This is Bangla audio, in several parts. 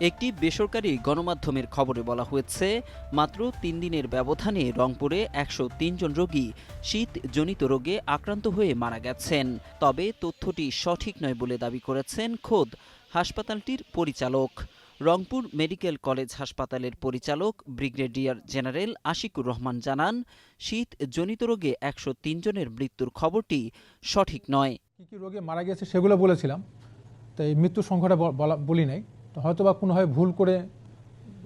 একটি বেসরকারি গণমাধ্যমের খবরে বলা হয়েছে, মাত্র ৩ দিনের ব্যবধানে রংপুরে ১০৩ জন রোগী শীতজনিত রোগে আক্রান্ত হয়ে মারা গেছেন। তবে তথ্যটি সঠিক নয় বলে দাবি করেছেন খোদ হাসপাতালটির পরিচালক। রংপুর মেডিকেল কলেজ হাসপাতালের পরিচালক ব্রিগেডিয়ার জেনারেল আশিকুর রহমান জানান, শীতজনিত রোগে ১০৩ জনের মৃত্যুর খবরটি সঠিক নয়। কি রোগে মারা গেছে সেগুলো বলেছিলাম, তাই মৃত্যুর সংখ্যাটা বলি নাই। তো হয়তো বা কোনোভাবে ভুল করে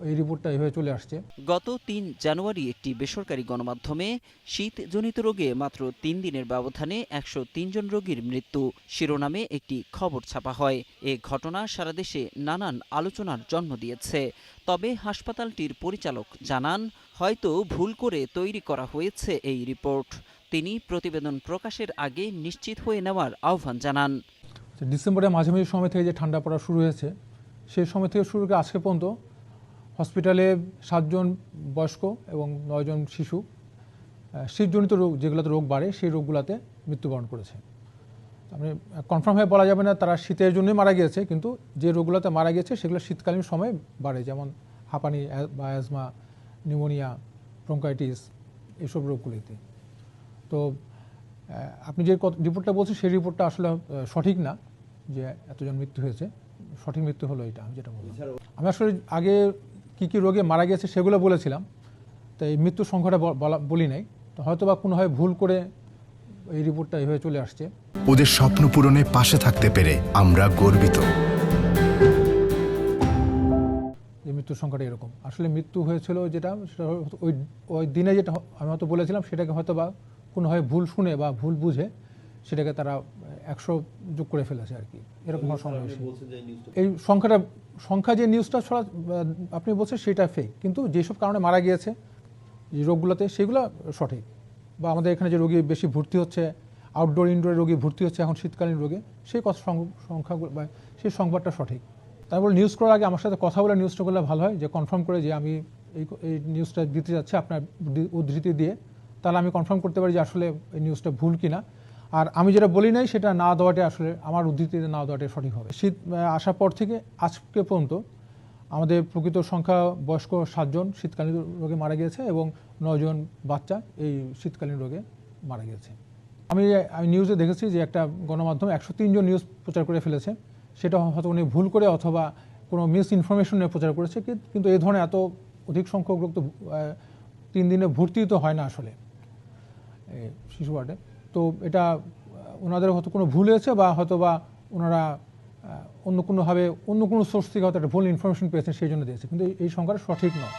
এই রিপোর্টটা এইভাবে চলে আসছে। গত ৩ জানুয়ারি একটি বেসরকারি গণমাধ্যমে শীতজনিত রোগে মাত্র ৩ দিনের ব্যবধানে ১০৩ জন রোগীর মৃত্যু শিরোনামে একটি খবর ছাপা হয়। এ ঘটনা সারা দেশে নানান আলোচনার জন্ম দিয়েছে। তবে হাসপাতালটির পরিচালক জানান, হয়তো ভুল করে তৈরি করা হয়েছে এই রিপোর্ট। তিনি প্রতিবেদন প্রকাশের আগে নিশ্চিত হয়ে নেওয়ার আহ্বান জানান। ডিসেম্বরের মাঝামাঝি সময় থেকে যে ঠান্ডা পড়া শুরু হয়েছে, সেই সময় থেকে শুরু করে আজকে পর্যন্ত হসপিটালে ৭ জন বয়স্ক এবং ৯ জন শিশু শীতজনিত রোগ, যেগুলোতে রোগ বাড়ে সেই রোগগুলোতে মৃত্যুবরণ করেছে। মানে কনফার্ম হয়ে বলা যাবে না তারা শীতের জন্যই মারা গিয়েছে, কিন্তু যে রোগগুলোতে মারা গেছে সেগুলো শীতকালীন সময়ে বাড়ে, যেমন হাঁপানি বা অ্যাজমা, নিউমোনিয়া, ব্রঙ্কাইটিস, এইসব রোগগুলিতে। তো আপনি যে রিপোর্টটা বলছেন সেই রিপোর্টটা আসলে সঠিক না, যে এতজন মৃত্যু হয়েছে। সঠিক মৃত্যু হলো এটা, আমি যেটা বললাম। আমি আসলে আগে কি রোগে মারা গেছে সেগুলো বলেছিলাম, তাই মৃত্যুর সংখ্যাটা বলি নাই। তো হয়তো বা কোনোভাবে ভুল করে এই রিপোর্টটা এইভাবে চলে আসছে। ওদের স্বপ্ন পূরণে পাশে থাকতে পেরে আমরা গর্বিত। এই মৃত্যুর সংখ্যাটা এরকম। আসলে মৃত্যু হয়েছিল যেটা, সেটা ওই দিনে যেটা আমি হয়তো বলেছিলাম, সেটাকে হয়তো বা কোনোভাবে ভুল শুনে বা ভুল বুঝে সেটাকে তারা ১০০ যোগ করে ফেলেছে আর কি, এরকম হওয়ার সময়। এই সংখ্যা যে নিউজটা আপনি বলছেন সেটা ফেক, কিন্তু যেসব কারণে মারা গিয়েছে যে রোগগুলোতে সেগুলো সঠিক। বা আমাদের এখানে যে রোগী বেশি ভর্তি হচ্ছে, আউটডোর ইনডোর রোগী ভর্তি হচ্ছে এখন শীতকালীন রোগে, সেই সংখ্যাগুলো বা সেই সংবাদটা সঠিক। তারপর নিউজ করার আগে আমার সাথে কথা বলে নিউজটা করলে ভালো হয়, যে কনফার্ম করে যে আমি এই নিউজটা দিতে যাচ্ছি আপনার উদ্ধৃতি দিয়ে, তাহলে আমি কনফার্ম করতে পারি যে আসলে এই নিউজটা ভুল কিনা। আর আমি যেটা বলি নাই সেটা না দেওয়াটা আসলে আমার উদ্ধৃতিতে না দেওয়াটা সঠিক হবে। শীত আসার পর থেকে আজকে পর্যন্ত আমাদের প্রকৃত সংখ্যা বয়স্ক ৭ জন শীতকালীন রোগে মারা গিয়েছে এবং ৯ জন বাচ্চা এই শীতকালীন রোগে মারা গিয়েছে। আমি নিউজে দেখেছি যে একটা গণমাধ্যম ১০৩ জন নিউজ প্রচার করে ফেলেছে, সেটা হয়তো উনি ভুল করে অথবা কোনো মিস ইনফরমেশন নিয়ে প্রচার করেছে। কিন্তু এই ধরনের এত অধিক সংখ্যক লোক তো ৩ দিনে ভর্তি তো হয় না আসলে শিশু ওয়ার্ডে। তো এটা ওনাদের হয়তো কোনো ভুল হয়েছে, বা হয়তো বা ওনারা অন্য কোনো সোর্স থেকে হয়তো একটা ভুল ইনফরমেশন পেয়েছেন, সেই জন্য দিয়েছে, কিন্তু এই সংখ্যাটা সঠিক নয়।